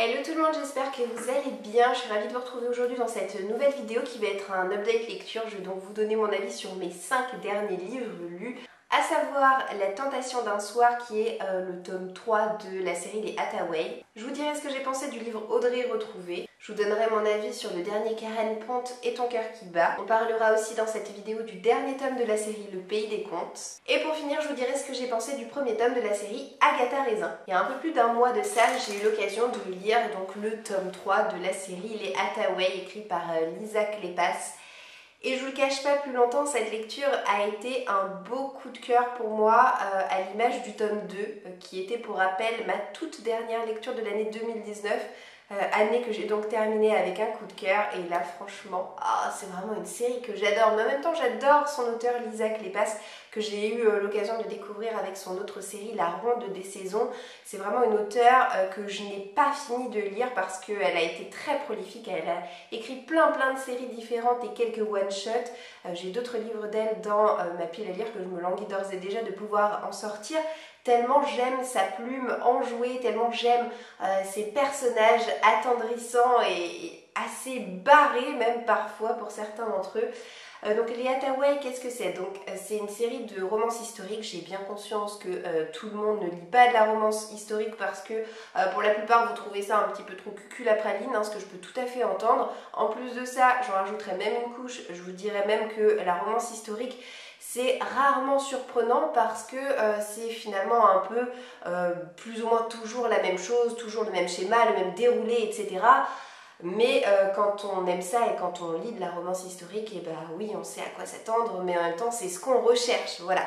Hello tout le monde, j'espère que vous allez bien. Je suis ravie de vous retrouver aujourd'hui dans cette nouvelle vidéo qui va être un update lecture. Je vais donc vous donner mon avis sur mes 5 derniers livres lus, à savoir La Tentation d'un soir qui est le tome 3 de la série Les Hathaway. Je vous dirai ce que j'ai pensé du livre Audrey retrouvée. Je vous donnerai mon avis sur le dernier Karen Ponte et Ton cœur qui bat. On parlera aussi dans cette vidéo du dernier tome de la série Le Pays des Contes. Et pour finir, je vous dirai ce que j'ai pensé du premier tome de la série Agatha Raisin. Il y a un peu plus d'un mois de ça, j'ai eu l'occasion de lire donc le tome 3 de la série Les Hathaway, écrit par Lisa Kleypas. Et je vous le cache pas plus longtemps, cette lecture a été un beau coup de cœur pour moi, à l'image du tome 2, qui était pour rappel ma toute dernière lecture de l'année 2019, année que j'ai donc terminée avec un coup de cœur. Et là franchement, c'est vraiment une série que j'adore, mais en même temps j'adore son auteur Lisa Kleypas, que j'ai eu l'occasion de découvrir avec son autre série La Ronde des Saisons. C'est vraiment une auteure que je n'ai pas fini de lire parce qu'elle a été très prolifique. Elle a écrit plein de séries différentes et quelques one-shots. J'ai d'autres livres d'elle dans ma pile à lire que je me languis d'ores et déjà de pouvoir en sortir. Tellement j'aime sa plume enjouée, tellement j'aime ses personnages attendrissants et assez barrés même parfois pour certains d'entre eux. Donc Les Hathaway, qu'est-ce que c'est? Donc c'est une série de romances historiques. J'ai bien conscience que tout le monde ne lit pas de la romance historique parce que pour la plupart vous trouvez ça un petit peu trop cuculapraline, ce que je peux tout à fait entendre. En plus de ça, j'en rajouterai même une couche, je vous dirais même que la romance historique c'est rarement surprenant parce que c'est finalement un peu plus ou moins toujours la même chose, toujours le même schéma, le même déroulé, etc. Mais quand on aime ça et quand on lit de la romance historique, et oui, on sait à quoi s'attendre, mais en même temps, c'est ce qu'on recherche, voilà.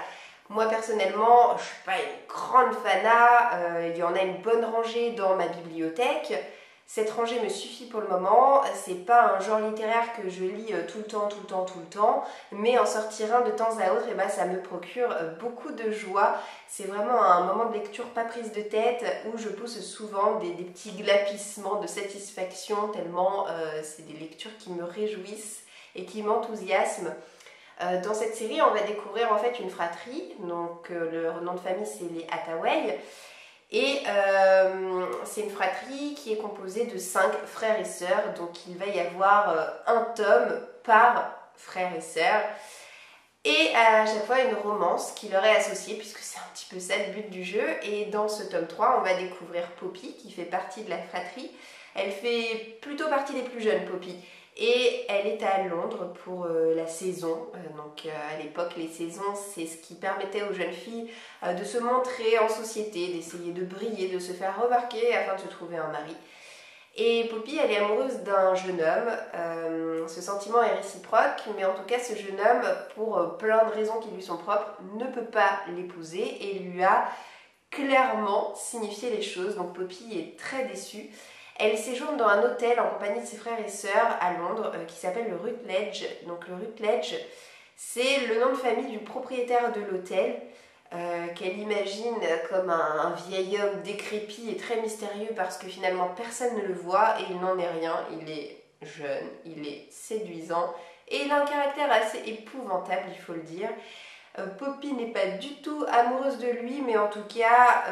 Moi, personnellement, je ne suis pas une grande fana, il y en a une bonne rangée dans ma bibliothèque. Cette rangée me suffit pour le moment, c'est pas un genre littéraire que je lis tout le temps, mais en sortir un de temps à autre, ça me procure beaucoup de joie. C'est vraiment un moment de lecture pas prise de tête où je pousse souvent des petits glapissements de satisfaction tellement c'est des lectures qui me réjouissent et qui m'enthousiasment. Dans cette série, on va découvrir en fait une fratrie, donc le nom de famille c'est les Hathaway. Et c'est une fratrie qui est composée de 5 frères et sœurs, donc il va y avoir un tome par frère et sœur. Et à chaque fois une romance qui leur est associée, puisque c'est un petit peu ça le but du jeu. Et dans ce tome 3, on va découvrir Poppy, qui fait partie de la fratrie. Elle fait plutôt partie des plus jeunes, Poppy. Et elle est à Londres pour la saison. Donc à l'époque, les saisons, c'est ce qui permettait aux jeunes filles de se montrer en société, d'essayer de briller, de se faire remarquer afin de se trouver un mari. Et Poppy, elle est amoureuse d'un jeune homme. Ce sentiment est réciproque, mais en tout cas, ce jeune homme, pour plein de raisons qui lui sont propres, ne peut pas l'épouser et lui a clairement signifié les choses. Donc Poppy est très déçue. Elle séjourne dans un hôtel en compagnie de ses frères et sœurs à Londres qui s'appelle le Rutledge. Donc le Rutledge, c'est le nom de famille du propriétaire de l'hôtel qu'elle imagine comme un vieil homme décrépit et très mystérieux parce que finalement personne ne le voit et il n'en est rien. Il est jeune, il est séduisant et il a un caractère assez épouvantable, il faut le dire. Poppy n'est pas du tout amoureuse de lui, mais en tout cas,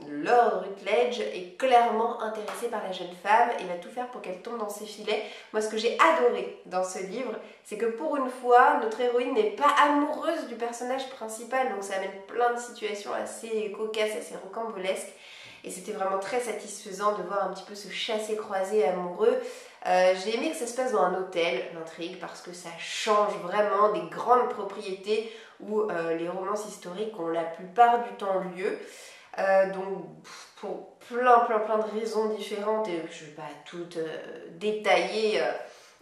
Lord Rutledge est clairement intéressé par la jeune femme et va tout faire pour qu'elle tombe dans ses filets. Moi, ce que j'ai adoré dans ce livre, c'est que pour une fois, notre héroïne n'est pas amoureuse du personnage principal, donc ça amène plein de situations assez cocasses, assez rocambolesques. Et c'était vraiment très satisfaisant de voir un petit peu ce chassé-croisé amoureux. J'ai aimé que ça se passe dans un hôtel, l'intrigue, parce que ça change vraiment des grandes propriétés où les romances historiques ont la plupart du temps lieu. Donc pour plein de raisons différentes, et je ne vais pas toutes détailler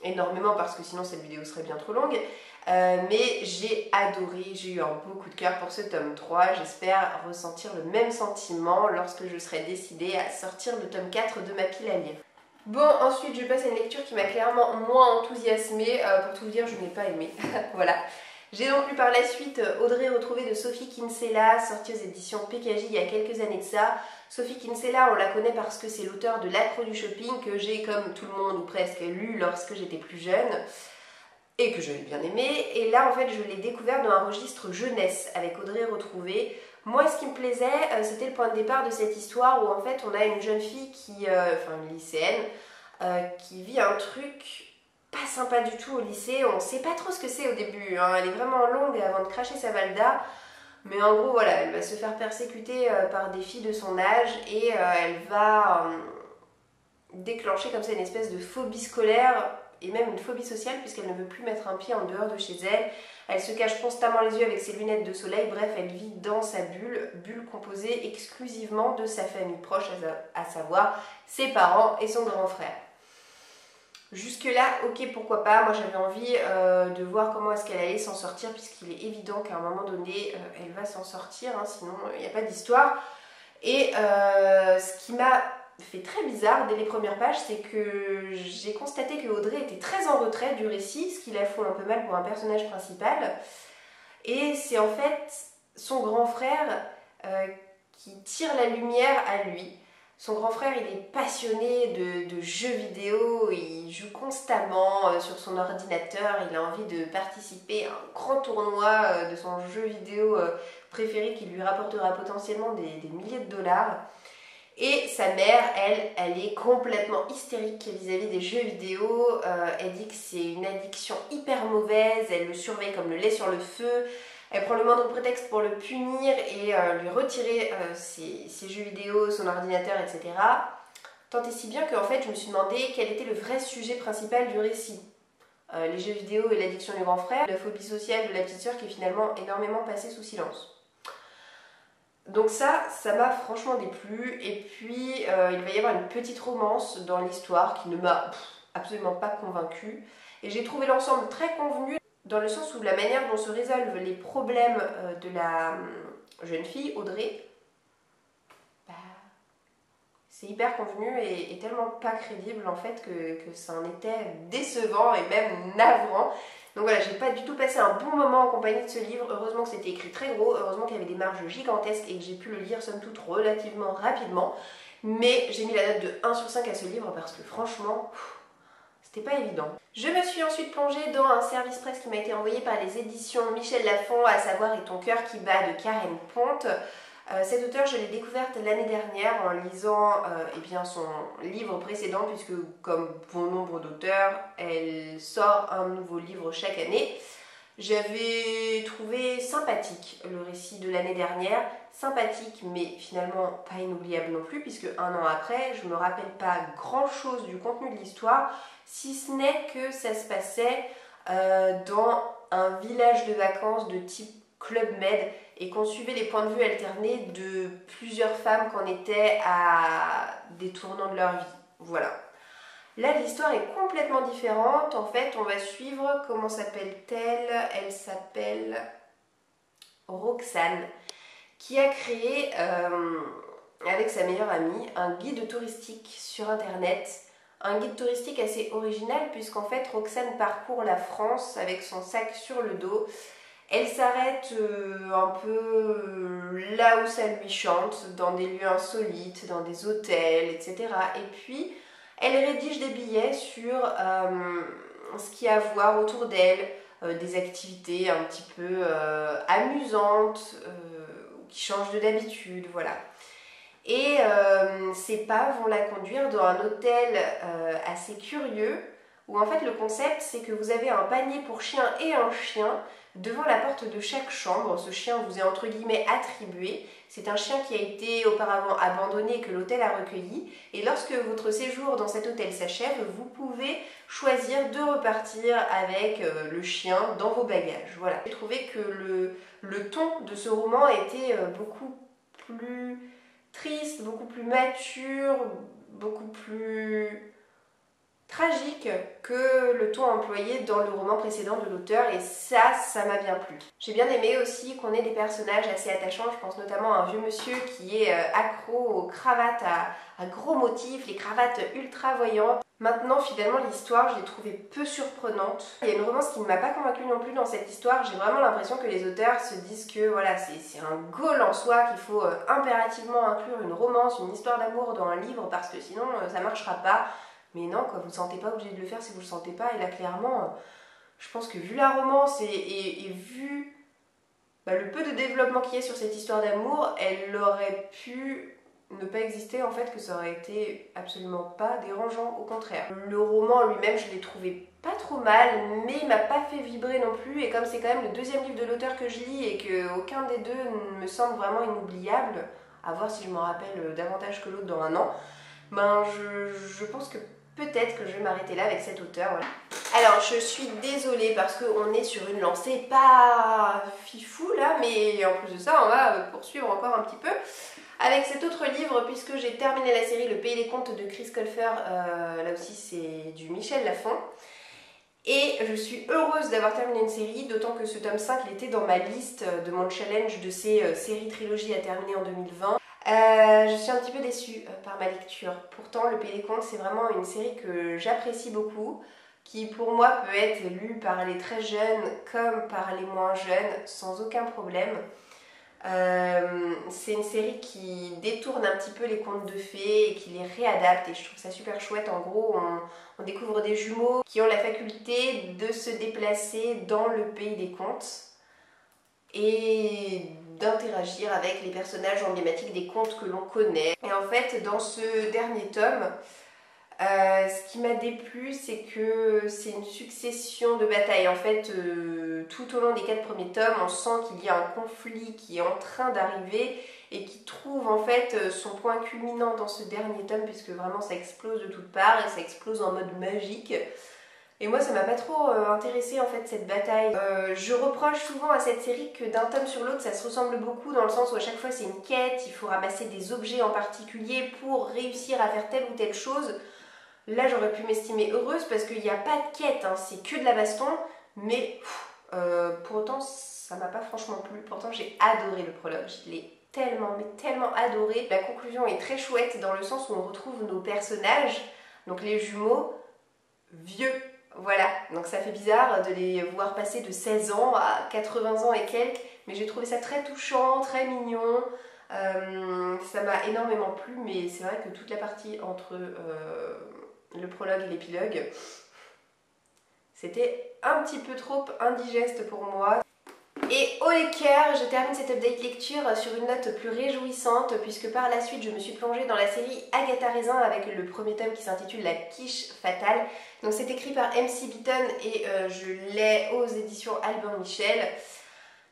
énormément parce que sinon cette vidéo serait bien trop longue. Mais j'ai adoré, j'ai eu un beau coup de cœur pour ce tome 3. J'espère ressentir le même sentiment lorsque je serai décidée à sortir le tome 4 de ma pile à lire. Bon, ensuite je passe à une lecture qui m'a clairement moins enthousiasmée. Pour tout vous dire, je n'ai pas aimé. Voilà. J'ai donc lu par la suite Audrey retrouvée de Sophie Kinsella, sortie aux éditions PKJ il y a quelques années de ça. Sophie Kinsella, on la connaît parce que c'est l'auteur de L'accro du shopping que j'ai, comme tout le monde ou presque, lu lorsque j'étais plus jeune et que j'avais bien aimé. Et là, en fait, je l'ai découvert dans un registre jeunesse avec Audrey retrouvée. Moi, ce qui me plaisait, c'était le point de départ de cette histoire où en fait on a une jeune fille enfin une lycéenne, qui vit un truc pas sympa du tout au lycée. On sait pas trop ce que c'est au début, hein. Elle est vraiment longue avant de cracher sa valda. Mais en gros, voilà, elle va se faire persécuter par des filles de son âge et elle va déclencher comme ça une espèce de phobie scolaire et même une phobie sociale puisqu'elle ne veut plus mettre un pied en dehors de chez elle. Elle se cache constamment les yeux avec ses lunettes de soleil. Bref, elle vit dans sa bulle composée exclusivement de sa famille proche, à savoir ses parents et son grand frère. Jusque là, ok, pourquoi pas. Moi j'avais envie de voir comment est-ce qu'elle allait s'en sortir, puisqu'il est évident qu'à un moment donné elle va s'en sortir, hein, sinon il n'y a pas d'histoire. Et ce qui m'a fait très bizarre dès les premières pages, c'est que j'ai constaté que Audrey était très en retrait du récit, ce qui la fout un peu mal pour un personnage principal. Et c'est en fait son grand frère qui tire la lumière à lui. Son grand frère, il est passionné de jeux vidéo, il joue constamment sur son ordinateur, il a envie de participer à un grand tournoi de son jeu vidéo préféré qui lui rapportera potentiellement des milliers de dollars. Et sa mère, elle est complètement hystérique vis-à-vis des jeux vidéo. Elle dit que c'est une addiction hyper mauvaise, elle le surveille comme le lait sur le feu. Elle prend le moindre prétexte pour le punir et lui retirer ses jeux vidéo, son ordinateur, etc. Tant et si bien qu'en fait, je me suis demandé quel était le vrai sujet principal du récit. Les jeux vidéo et l'addiction du grand frère, la phobie sociale de la petite sœur qui est finalement énormément passée sous silence. Donc ça m'a franchement déplu. Et puis, il va y avoir une petite romance dans l'histoire qui ne m'a absolument pas convaincue. Et j'ai trouvé l'ensemble très convenu, dans le sens où la manière dont se résolvent les problèmes de la jeune fille, Audrey, c'est hyper convenu et tellement pas crédible en fait que ça en était décevant et même navrant. Donc voilà, j'ai pas du tout passé un bon moment en compagnie de ce livre. Heureusement que c'était écrit très gros, heureusement qu'il y avait des marges gigantesques et que j'ai pu le lire somme toute relativement rapidement. Mais j'ai mis la note de 1 sur 5 à ce livre parce que franchement, c'était pas évident. Je me suis ensuite plongée dans un service presse qui m'a été envoyé par les éditions Michel Lafon, à savoir Et ton cœur qui bat de Karen Ponte. Cette auteure, je l'ai découverte l'année dernière en lisant eh bien, son livre précédent, puisque comme bon nombre d'auteurs, elle sort un nouveau livre chaque année. J'avais trouvé sympathique le récit de l'année dernière, sympathique mais finalement pas inoubliable non plus, puisque un an après, je ne me rappelle pas grand chose du contenu de l'histoire, si ce n'est que ça se passait dans un village de vacances de type Club Med et qu'on suivait les points de vue alternés de plusieurs femmes qu'on était à des tournants de leur vie. Voilà. Là, l'histoire est complètement différente. En fait, on va suivre, comment s'appelle-t-elle? Elle s'appelle Roxane, qui a créé, avec sa meilleure amie, un guide touristique sur Internet. Un guide touristique assez original, puisqu'en fait, Roxane parcourt la France avec son sac sur le dos. Elle s'arrête un peu là où ça lui chante, dans des lieux insolites, dans des hôtels, etc. Et puis, elle rédige des billets sur ce qu'il y a à voir autour d'elle, des activités un petit peu amusantes, qui changent de d'habitude, voilà. Et ces pas vont la conduire dans un hôtel assez curieux, où en fait le concept c'est que vous avez un panier pour chien et un chien devant la porte de chaque chambre. Ce chien vous est entre guillemets attribué. C'est un chien qui a été auparavant abandonné et que l'hôtel a recueilli. Et lorsque votre séjour dans cet hôtel s'achève, vous pouvez choisir de repartir avec le chien dans vos bagages. Voilà. J'ai trouvé que le ton de ce roman était beaucoup plus triste, beaucoup plus mature, beaucoup plus tragique que le ton employé dans le roman précédent de l'auteur, et ça m'a bien plu. J'ai bien aimé aussi qu'on ait des personnages assez attachants. Je pense notamment à un vieux monsieur qui est accro aux cravates à gros motifs, les cravates ultra voyantes. Maintenant, finalement, l'histoire, je l'ai trouvée peu surprenante. Il y a une romance qui ne m'a pas convaincue non plus dans cette histoire. J'ai vraiment l'impression que les auteurs se disent que voilà, c'est un goal en soi, qu'il faut impérativement inclure une romance, une histoire d'amour dans un livre, parce que sinon ça marchera pas. Mais non, quoi, vous ne sentez pas obligé de le faire si vous ne le sentez pas. Et là, clairement, je pense que vu la romance et vu le peu de développement qu'il y a sur cette histoire d'amour, elle aurait pu ne pas exister en fait, que ça aurait été absolument pas dérangeant, au contraire. Le roman lui-même, je l'ai trouvé pas trop mal, mais il m'a pas fait vibrer non plus, et comme c'est quand même le deuxième livre de l'auteur que je lis et qu'aucun des deux ne me semble vraiment inoubliable, à voir si je m'en rappelle davantage que l'autre dans un an, je pense que peut-être que je vais m'arrêter là avec cet auteur. Voilà. Alors je suis désolée parce qu'on est sur une lancée pas fifou là, mais en plus de ça on va poursuivre encore un petit peu avec cet autre livre, puisque j'ai terminé la série Le Pays des Contes de Chris Colfer. Là aussi c'est du Michel Lafon. Et je suis heureuse d'avoir terminé une série, d'autant que ce tome 5 il était dans ma liste de mon challenge de ces séries trilogies à terminer en 2020. Je suis un petit peu déçue par ma lecture. Pourtant, Le Pays des Contes, c'est vraiment une série que j'apprécie beaucoup, qui pour moi peut être lue par les très jeunes comme par les moins jeunes, sans aucun problème. C'est une série qui détourne un petit peu les contes de fées et qui les réadapte, et je trouve ça super chouette. En gros, on découvre des jumeaux qui ont la faculté de se déplacer dans le pays des contes et d'interagir avec les personnages emblématiques des contes que l'on connaît. Et en fait, dans ce dernier tome, ce qui m'a déplu, c'est que c'est une succession de batailles. En fait, tout au long des 4 premiers tomes, on sent qu'il y a un conflit qui est en train d'arriver et qui trouve en fait son point culminant dans ce dernier tome, puisque vraiment ça explose de toutes parts et ça explose en mode magique. Et moi ça m'a pas trop intéressée en fait cette bataille. Je reproche souvent à cette série que d'un tome sur l'autre ça se ressemble beaucoup, dans le sens où à chaque fois c'est une quête, il faut ramasser des objets en particulier pour réussir à faire telle ou telle chose. Là j'aurais pu m'estimer heureuse parce qu'il n'y a pas de quête, hein, c'est que de la baston, mais pour autant ça m'a pas franchement plu. Pourtant j'ai adoré le prologue, je l'ai tellement mais tellement adoré. La conclusion est très chouette dans le sens où on retrouve nos personnages, donc les jumeaux, vieux. Voilà, donc ça fait bizarre de les voir passer de 16 ans à 80 ans et quelques, mais j'ai trouvé ça très touchant, très mignon. Ça m'a énormément plu, mais c'est vrai que toute la partie entre le prologue et l'épilogue, c'était un petit peu trop indigeste pour moi. Et haut les cœurs, je termine cette update lecture sur une note plus réjouissante, puisque par la suite je me suis plongée dans la série Agatha Raisin avec le premier tome qui s'intitule La Quiche Fatale. Donc c'est écrit par MC Beaton et je l'ai aux éditions Albin Michel.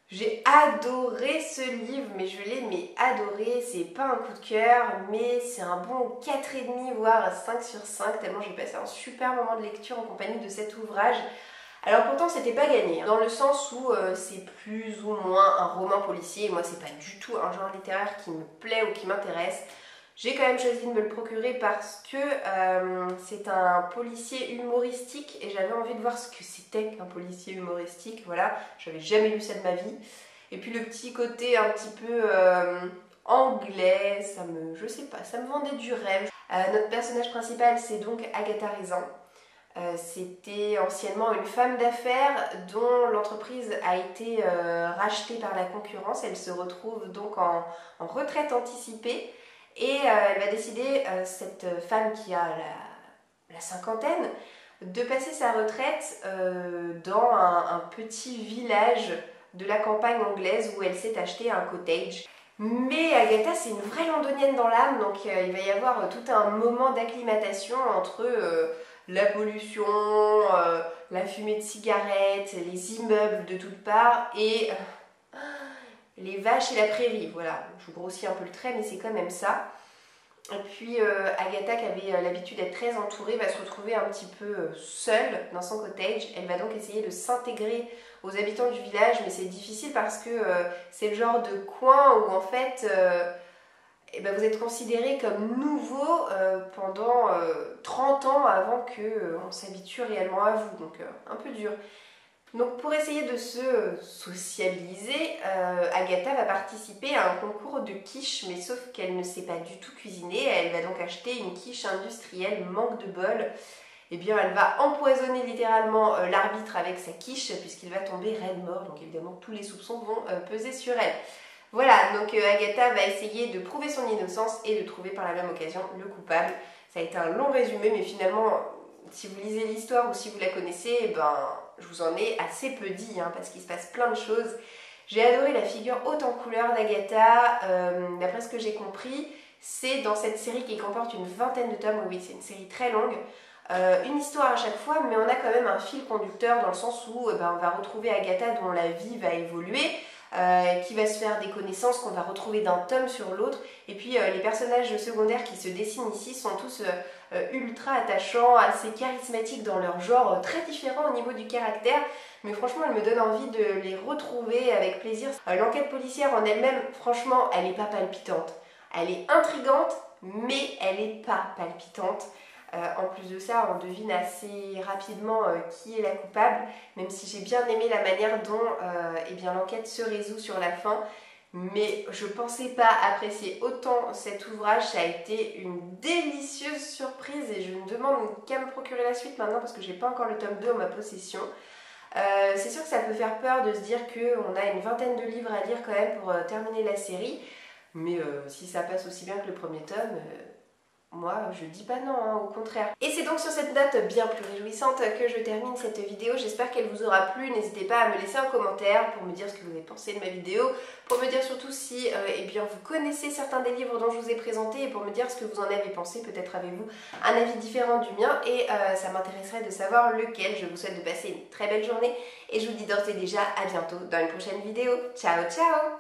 J'ai adoré ce livre, mais je l'ai adoré. C'est pas un coup de cœur, mais c'est un bon 4,5 voire 5 sur 5, tellement j'ai passé un super moment de lecture en compagnie de cet ouvrage. Alors pourtant c'était pas gagné, hein, dans le sens où c'est plus ou moins un roman policier, et moi c'est pas du tout un genre littéraire qui me plaît ou qui m'intéresse. J'ai quand même choisi de me le procurer parce que c'est un policier humoristique et j'avais envie de voir ce que c'était qu'un policier humoristique, voilà, j'avais jamais lu ça de ma vie. Et puis le petit côté un petit peu anglais, je sais pas, ça me vendait du rêve. Notre personnage principal c'est donc Agatha Raisin. C'était anciennement une femme d'affaires dont l'entreprise a été rachetée par la concurrence. Elle se retrouve donc en retraite anticipée et elle va décider, cette femme qui a la cinquantaine, de passer sa retraite dans un petit village de la campagne anglaise où elle s'est acheté un cottage. Mais Agatha c'est une vraie londonienne dans l'âme, donc il va y avoir tout un moment d'acclimatation entre la pollution, la fumée de cigarettes, les immeubles de toutes parts et les vaches et la prairie. Voilà, je grossis un peu le trait, mais c'est quand même ça. Et puis Agatha, qui avait l'habitude d'être très entourée, va se retrouver un petit peu seule dans son cottage. Elle va donc essayer de s'intégrer aux habitants du village, mais c'est difficile parce que c'est le genre de coin où en fait et ben vous êtes considéré comme nouveau pendant 30 ans avant qu'on s'habitue réellement à vous, donc un peu dur. Donc pour essayer de se sociabiliser, Agatha va participer à un concours de quiche, mais sauf qu'elle ne sait pas du tout cuisiner. Elle va donc acheter une quiche industrielle, manque de bol. Eh bien elle va empoisonner littéralement l'arbitre avec sa quiche, puisqu'il va tomber raide mort, donc évidemment tous les soupçons vont peser sur elle. Voilà, donc Agatha va essayer de prouver son innocence et de trouver par la même occasion le coupable. Ça a été un long résumé, mais finalement, si vous lisez l'histoire ou si vous la connaissez, ben, je vous en ai assez peu dit, hein, parce qu'il se passe plein de choses. J'ai adoré la figure haute en couleur d'Agatha. D'après ce que j'ai compris, c'est dans cette série qui comporte une vingtaine de tomes. Oui, c'est une série très longue. Une histoire à chaque fois, mais on a quand même un fil conducteur dans le sens où on va retrouver Agatha dont la vie va évoluer, qui va se faire des connaissances qu'on va retrouver d'un tome sur l'autre. Et puis les personnages secondaires qui se dessinent ici sont tous ultra attachants, assez charismatiques dans leur genre, très différents au niveau du caractère. Mais franchement, elle me donne envie de les retrouver avec plaisir. L'enquête policière en elle-même, franchement, elle n'est pas palpitante. Elle est intrigante, mais elle n'est pas palpitante. En plus de ça, on devine assez rapidement qui est la coupable, même si j'ai bien aimé la manière dont l'enquête se résout sur la fin. Mais je ne pensais pas apprécier autant cet ouvrage. Ça a été une délicieuse surprise et je me demande qu'à me procurer la suite maintenant parce que j'ai pas encore le tome 2 en ma possession. C'est sûr que ça peut faire peur de se dire qu'on a une vingtaine de livres à lire quand même pour terminer la série. Mais si ça passe aussi bien que le premier tome, moi je dis pas non, hein, au contraire. Et c'est donc sur cette note bien plus réjouissante que je termine cette vidéo. J'espère qu'elle vous aura plu. N'hésitez pas à me laisser un commentaire pour me dire ce que vous avez pensé de ma vidéo, pour me dire surtout si vous connaissez certains des livres dont je vous ai présenté et pour me dire ce que vous en avez pensé. Peut-être avez-vous un avis différent du mien et ça m'intéresserait de savoir lequel. Je vous souhaite de passer une très belle journée et je vous dis d'ores et déjà à bientôt dans une prochaine vidéo. Ciao ciao!